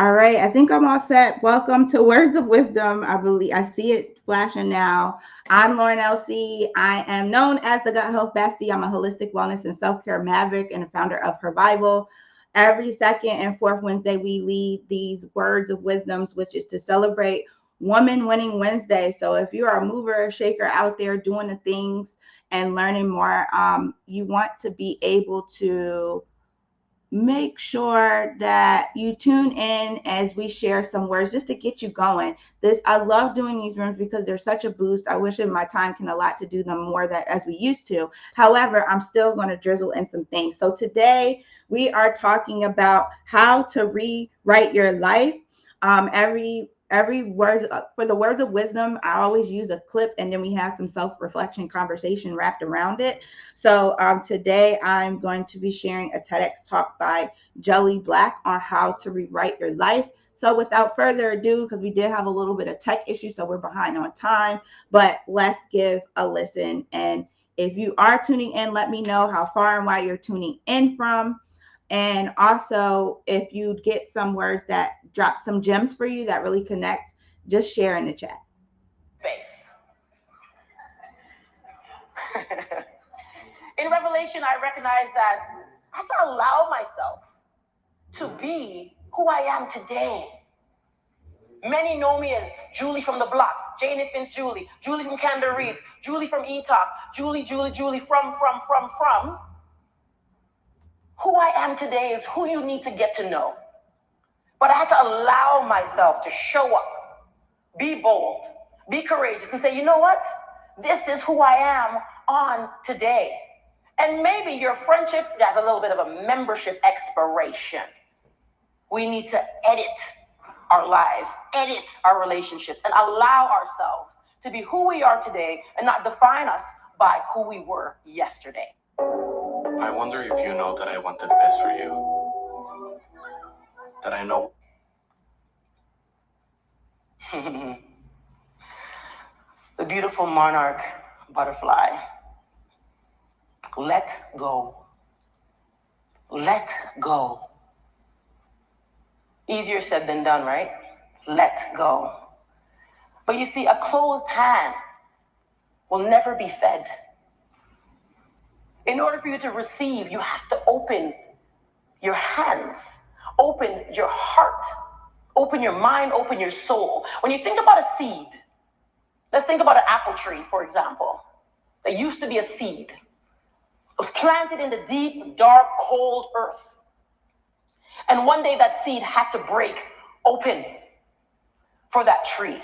All right, I think I'm all set. Welcome to Words of Wisdom. I believe I see it flashing now. I'm Lauren Elsie. I am known as the Gut Health Bestie. I'm a holistic wellness and self care maverick and a founder of Hervival. Every second and fourth Wednesday, we lead these Words of Wisdoms, which is to celebrate Woman Winning Wednesday. So if you are a mover or shaker out there doing the things and learning more, you want to be able to make sure that you tune in as we share some words just to get you going. I love doing these rooms because they're such a boost. I wish in my time can allot to do them more that as we used to. However, I'm still going to drizzle in some things. So today we are talking about how to rewrite your life. Every word for the words of wisdom, I always use a clip and then we have some self-reflection conversation wrapped around it. So today I'm going to be sharing a TEDx talk by Jelly Black on how to rewrite your life. So without further ado, because we did have a little bit of tech issues, so we're behind on time, but let's give a listen. And if you are tuning in, let me know how far and wide you're tuning in from. And also, if you get some words that drop some gems for you that really connect, just share in the chat. Face. In Revelation, I recognize that I have to allow myself to be who I am today. Many know me as Julie from the block, Jane Infants Julie, Julie from Canada Reed, Julie from E-Talk, Julie from. Who I am today is who you need to get to know. But I have to allow myself to show up, be bold, be courageous, and say, you know what? This is who I am on today. And maybe your friendship has a little bit of a membership expiration. We need to edit our lives, edit our relationships, and allow ourselves to be who we are today and not define us by who we were yesterday. I wonder if you know that I wanted the best for you. That I know. The beautiful monarch butterfly. Let go. Let go. Easier said than done, right? Let go. But you see, a closed hand will never be fed. In order for you to receive, you have to open your hands, open your heart, open your mind, open your soul. When you think about a seed, let's think about an apple tree, for example. That used to be a seed. It was planted in the deep, dark, cold earth. And one day that seed had to break open for that tree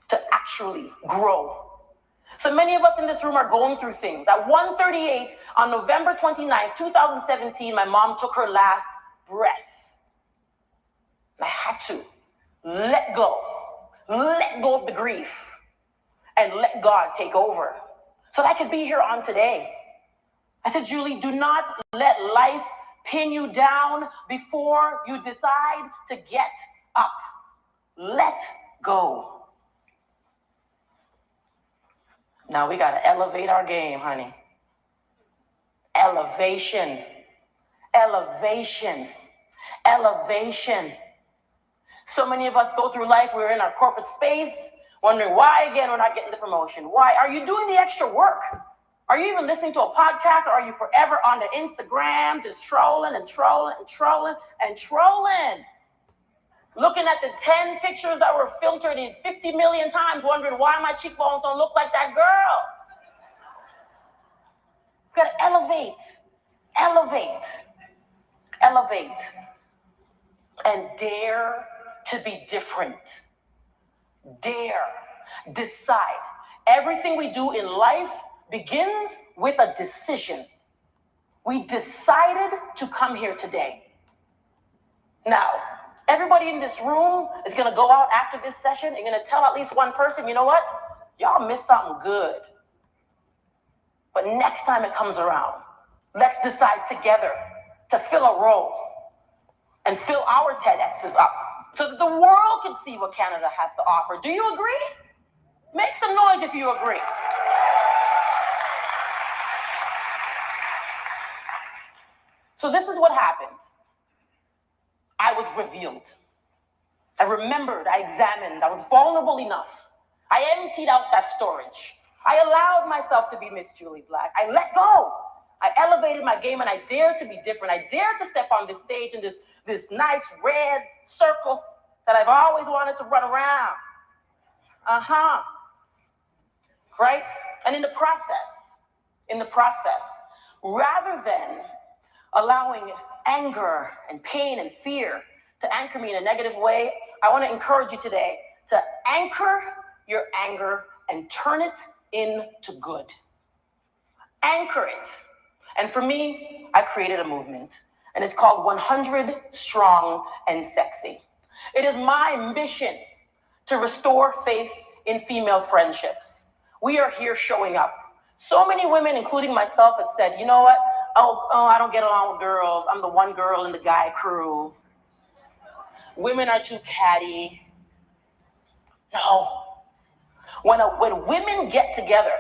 to actually grow. So many of us in this room are going through things. At 1:38 on November 29th, 2017, my mom took her last breath. And I had to let go of the grief, and let God take over so that I could be here on today. I said, Julie, do not let life pin you down before you decide to get up. Let go. Now we got to elevate our game, honey. Elevation. Elevation. Elevation. So many of us go through life, we're in our corporate space, wondering why again we're not getting the promotion. Why? Are you doing the extra work? Are you even listening to a podcast, or are you forever on the Instagram just trolling and trolling and trolling and trolling? Looking at the 10 pictures that were filtered in 50 million times, wondering why my cheekbones don't look like that girl. You gotta elevate, elevate, elevate, and dare to be different. Dare, decide. Everything we do in life begins with a decision. We decided to come here today. Now, everybody in this room is going to go out after this session and going to tell at least one person, you know what? Y'all missed something good. But next time it comes around, let's decide together to fill a role and fill our TEDx's up so that the world can see what Canada has to offer. Do you agree? Make some noise if you agree. So this is what happened. I was revealed. I remembered, I examined, I was vulnerable enough. I emptied out that storage. I allowed myself to be Miss Julie Black. I let go. I elevated my game and I dared to be different. I dared to step on this stage in this nice red circle that I've always wanted to run around. Right? And in the process, rather than allowing anger and pain and fear to anchor me in a negative way, I want to encourage you today to anchor your anger and turn it into good. Anchor it. And for me, I created a movement, and it's called 100 Strong and Sexy. It is my mission to restore faith in female friendships. We are here showing up. So many women, including myself, have said, you know what? Oh, I don't get along with girls. I'm the one girl in the guy crew. Women are too catty. No. When women get together,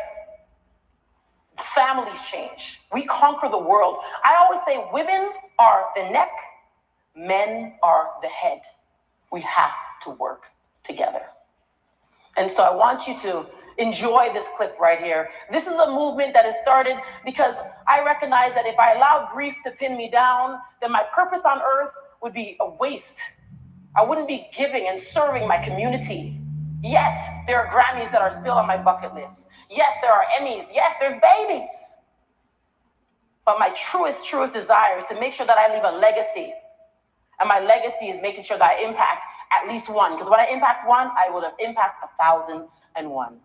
families change. We conquer the world. I always say women are the neck, men are the head. We have to work together. And so I want you to enjoy this clip right here. This is a movement that has started because I recognize that if I allowed grief to pin me down, then my purpose on earth would be a waste. I wouldn't be giving and serving my community. Yes, there are Grammys that are still on my bucket list. Yes, there are Emmys. Yes, there's babies. But my truest desire is to make sure that I leave a legacy. And my legacy is making sure that I impact at least one. Because when I impact one, I will impact 1,001.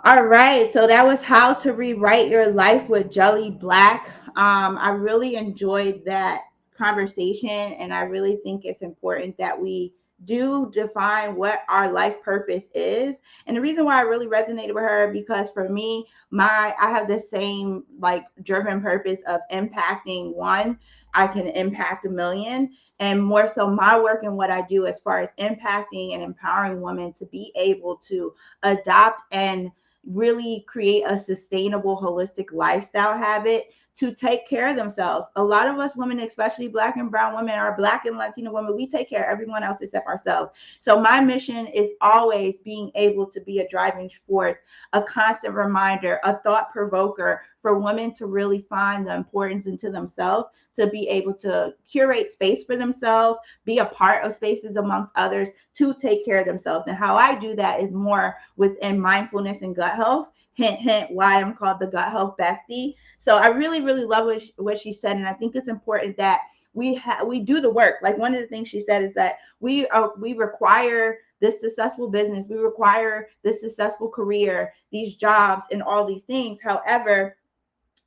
All right, so that was How to Rewrite Your Life with Jelly Black. I really enjoyed that conversation, and I really think it's important that we do define what our life purpose is. And the reason why I really resonated with her, because for me, I have the same like driven purpose of impacting one, I can impact 1,000,000. And more so my work and what I do as far as impacting and empowering women to be able to adopt and really create a sustainable, holistic lifestyle habit to take care of themselves. A lot of us women, especially Black and brown women, or Black and Latino women, we take care of everyone else except ourselves. So my mission is always being able to be a driving force, a constant reminder, a thought provoker for women to really find the importance into themselves, to be able to curate space for themselves, be a part of spaces amongst others, to take care of themselves. And how I do that is more within mindfulness and gut health. Hint, hint, why I'm called the Gut Health Bestie. So I really love what she said. And I think it's important that we do the work. Like one of the things she said is that we require this successful business. We require this successful career, these jobs, and all these things. However,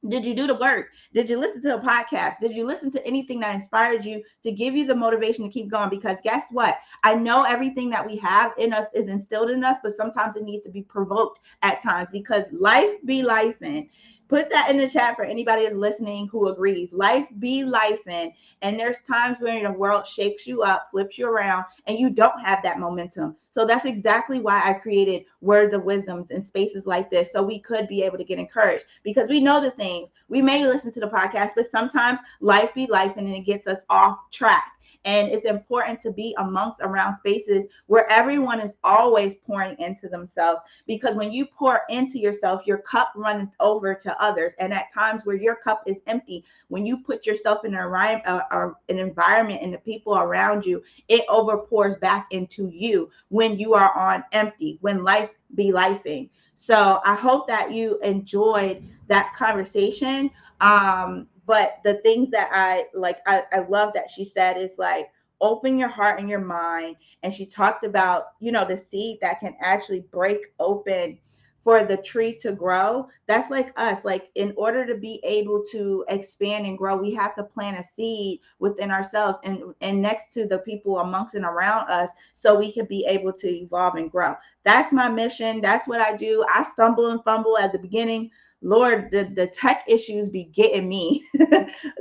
did you do the work? Did you listen to a podcast? Did you listen to anything that inspired you to give you the motivation to keep going? Because guess what? I know everything that we have in us is instilled in us, but sometimes it needs to be provoked at times, because life be lifing. Put that in the chat for anybody that's listening who agrees. Life be lifing. And there's times when the world shakes you up, flips you around, and you don't have that momentum. So that's exactly why I created Words of Wisdoms in spaces like this, so we could be able to get encouraged, because we know the things. We may listen to the podcast, but sometimes life be lifing and it gets us off track. And it's important to be around spaces where everyone is always pouring into themselves, because when you pour into yourself, your cup runs over to others. And at times where your cup is empty, when you put yourself in an environment and the people around you, it overpours back into you when you are on empty, when life be lifing. So I hope that you enjoyed that conversation. But the things that I love that she said is like, open your heart and your mind. And she talked about, the seed that can actually break open for the tree to grow. That's like us. Like, in order to be able to expand and grow, we have to plant a seed within ourselves and next to the people amongst and around us, so we can be able to evolve and grow. That's my mission. That's what I do. I stumble and fumble at the beginning. Lord, the tech issues be getting me.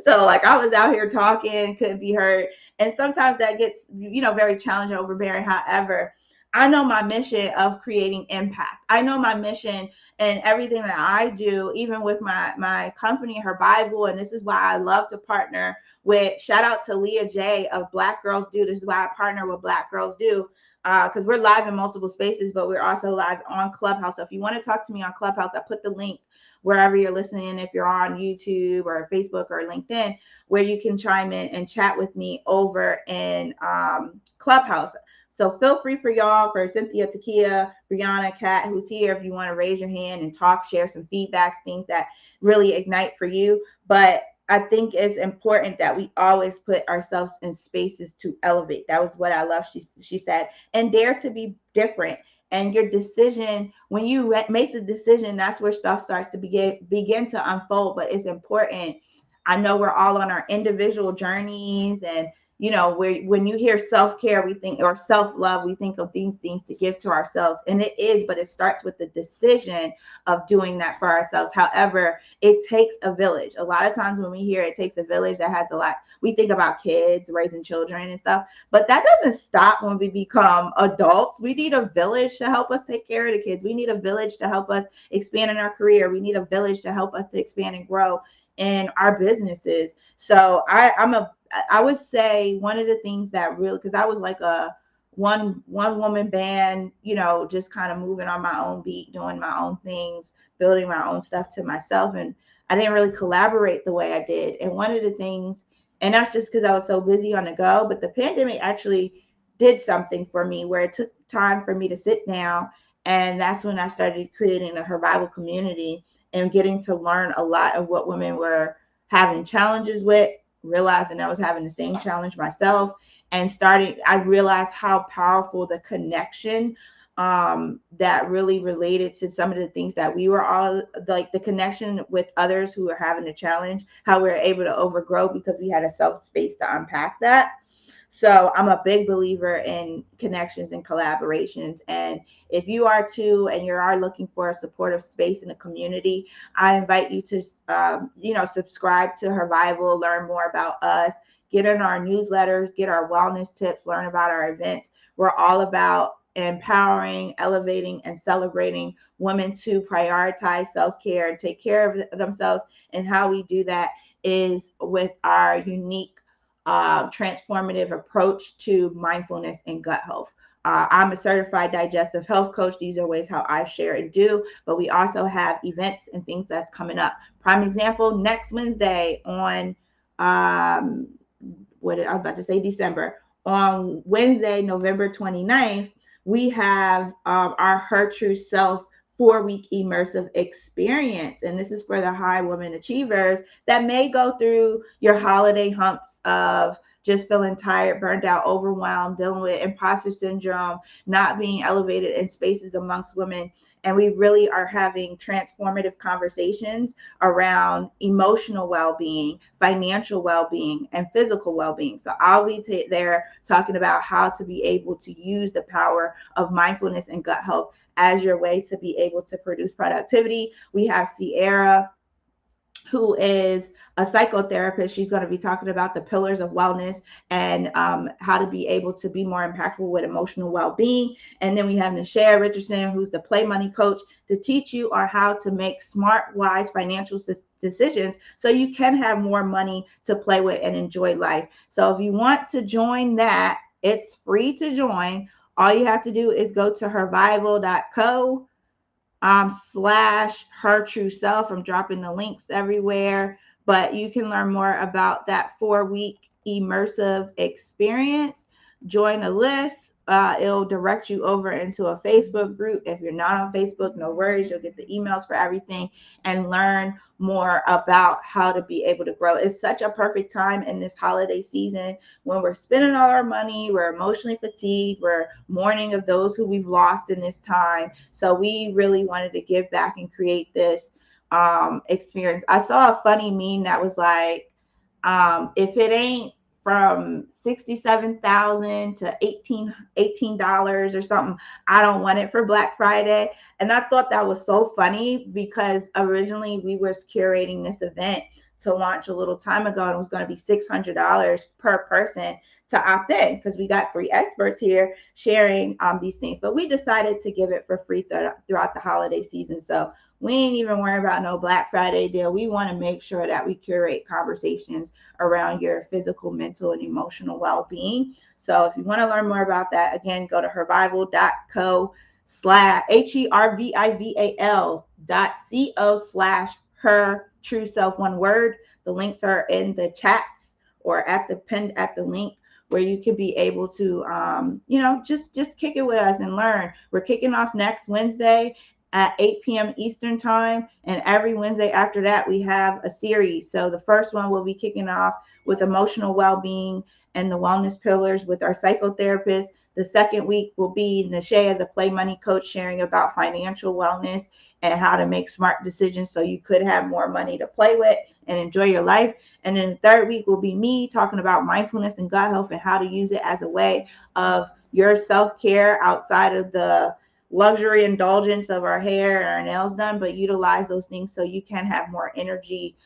So like, I was out here talking, couldn't be heard. And sometimes that gets, very challenging, overbearing. However, I know my mission of creating impact. I know my mission and everything that I do, even with my company, Her Bible. And this is why I love to partner with, shout out to Leah J of Black Girls Do. This is why I partner with Black Girls Do, because we're live in multiple spaces, but we're also live on Clubhouse. So if you want to talk to me on Clubhouse, I put the link wherever you're listening, if you're on YouTube or Facebook or LinkedIn, where you can chime in and chat with me over in Clubhouse. So feel free for y'all, for Cynthia, Takia, Brianna, Kat, who's here, if you want to raise your hand and talk, share some feedbacks, things that really ignite for you. But I think it's important that we always put ourselves in spaces to elevate. That was what I love. She said, and dare to be different. And your decision, when you make the decision, that's where stuff starts to begin to unfold. But it's important. I know we're all on our individual journeys, and when you hear self-care, we think, or self-love, we think of these things to give to ourselves. And it is, but it starts with the decision of doing that for ourselves. However, it takes a village. A lot of times when we hear it takes a village, that has a lot, we think about kids, raising children and stuff, but that doesn't stop when we become adults. We need a village to help us take care of the kids. We need a village to help us expand in our career. We need a village to help us to expand and grow in our businesses. So I would say one of the things that really, because I was like a one woman band, just kind of moving on my own beat, doing my own things, building my own stuff to myself. And I didn't really collaborate the way I did. And one of the things, and that's just because I was so busy on the go, but the pandemic actually did something for me where it took time for me to sit down. And that's when I started creating a Her Bible community and getting to learn a lot of what women were having challenges with, realizing I was having the same challenge myself, and I realized how powerful the connection that really related to some of the things that we were all, like the connection with others who were having a challenge, how we were able to overgrow because we had a self space to unpack that. So I'm a big believer in connections and collaborations. And if you are too, and you are looking for a supportive space in the community, I invite you to, subscribe to Her Bible, learn more about us, get in our newsletters, get our wellness tips, learn about our events. We're all about empowering, elevating, and celebrating women to prioritize self-care and take care of themselves. And how we do that is with our unique transformative approach to mindfulness and gut health. I'm a certified digestive health coach. These are ways how I share and do, but we also have events and things that's coming up. Prime example, next Wednesday on what I was about to say, December. On Wednesday, November 29th, we have our Her True Self 4-week immersive experience. And this is for the high women achievers that may go through your holiday humps of just feeling tired, burned out, overwhelmed, dealing with imposter syndrome, not being elevated in spaces amongst women. And we really are having transformative conversations around emotional well-being, financial well-being, and physical well-being. So I'll be there talking about how to be able to use the power of mindfulness and gut health as your way to be able to produce productivity. We have Sierra, who is a psychotherapist. She's going to be talking about the pillars of wellness and how to be able to be more impactful with emotional well-being. And then we have Nashaya Richardson, who's the play money coach, to teach you on how to make smart, wise financial decisions so you can have more money to play with and enjoy life. So if you want to join that, it's free to join. All you have to do is go to herbible.co / Her True Self. I'm dropping the links everywhere, but you can learn more about that 4-week immersive experience. Join a list. It'll direct you over into a Facebook group. If you're not on Facebook, no worries. You'll get the emails for everything and learn more about how to be able to grow. It's such a perfect time in this holiday season when we're spending all our money, we're emotionally fatigued, we're mourning of those who we've lost in this time. So we really wanted to give back and create this experience. I saw a funny meme that was like, if it ain't from $67,000 to $18 or something, I don't want it for Black Friday. And I thought that was so funny because originally we was curating this event to launch a little time ago, and it was going to be $600 per person to opt in, because we got 3 experts here sharing these things. But we decided to give it for free throughout the holiday season. So we ain't even worrying about no Black Friday deal. We want to make sure that we curate conversations around your physical, mental, and emotional well-being. So if you want to learn more about that, again, go to hervival.co/HERVIVAL.co/her true self, one word. The links are in the chats or at the link, where you can be able to, just kick it with us and learn. We're kicking off next Wednesday at 8 p.m. Eastern time. And every Wednesday after that, we have a series. So the first one will be kicking off with emotional well-being and the wellness pillars with our psychotherapist. The second week will be Nashaya, the Play Money Coach, sharing about financial wellness and how to make smart decisions so you could have more money to play with and enjoy your life. And then the third week will be me talking about mindfulness and gut health and how to use it as a way of your self-care outside of the luxury indulgence of our hair and our nails done, but utilize those things so you can have more energy,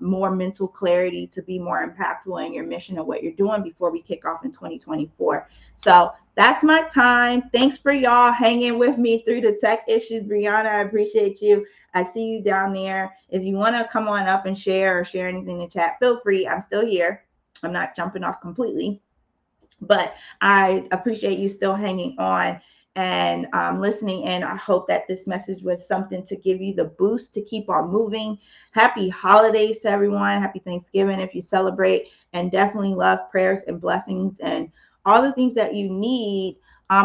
more mental clarity to be more impactful in your mission of what you're doing before we kick off in 2024. So that's my time. Thanks for y'all hanging with me through the tech issues. Brianna, I appreciate you. I see you down there. If you want to come on up and share or share anything in the chat, feel free. I'm still here. I'm not jumping off completely, but I appreciate you still hanging on and listening in. I hope that this message was something to give you the boost to keep on moving. Happy holidays to everyone. Happy Thanksgiving if you celebrate, and definitely love, prayers, and blessings, and all the things that you need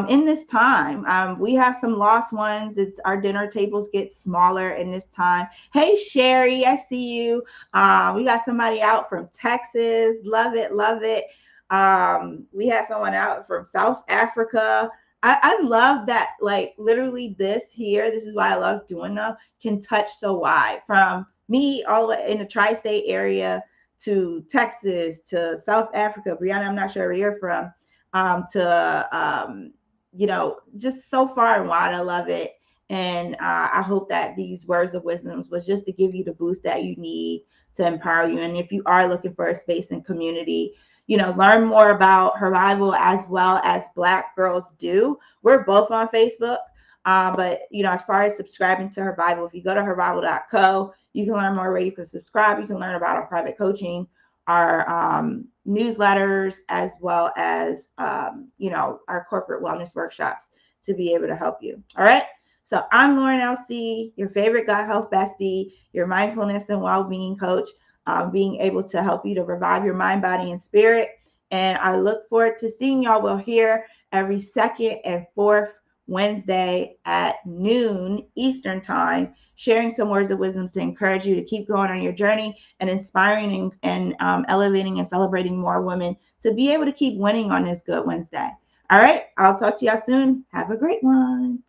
in this time. We have some lost ones. It's our dinner tables get smaller in this time. Hey, Sherry, I see you. We got somebody out from Texas. Love it, love it. We have someone out from South Africa. I love that, like, literally this is why I love doing them, can touch so wide, from me all the way in the tri-state area to Texas to South Africa. Brianna, I'm not sure where you're from, just so far and wide. I love it. And I hope that these words of wisdom was just to give you the boost that you need to empower you. And if you are looking for a space and community, learn more about Hervival as well as Black Girls Do. We're both on Facebook. But, as far as subscribing to Hervival, if you go to hervival.co, you can learn more where you can subscribe. You can learn about our private coaching, our newsletters, as well as, our corporate wellness workshops to be able to help you. All right. So I'm Lauren LC, your favorite gut health bestie, your mindfulness and well-being coach. Being able to help you to revive your mind, body, and spirit. And I look forward to seeing y'all. We're here every second and fourth Wednesday at noon Eastern time, sharing some words of wisdom to encourage you to keep going on your journey and inspiring and elevating and celebrating more women to be able to keep winning on this Good Wednesday. All right. I'll talk to y'all soon. Have a great one.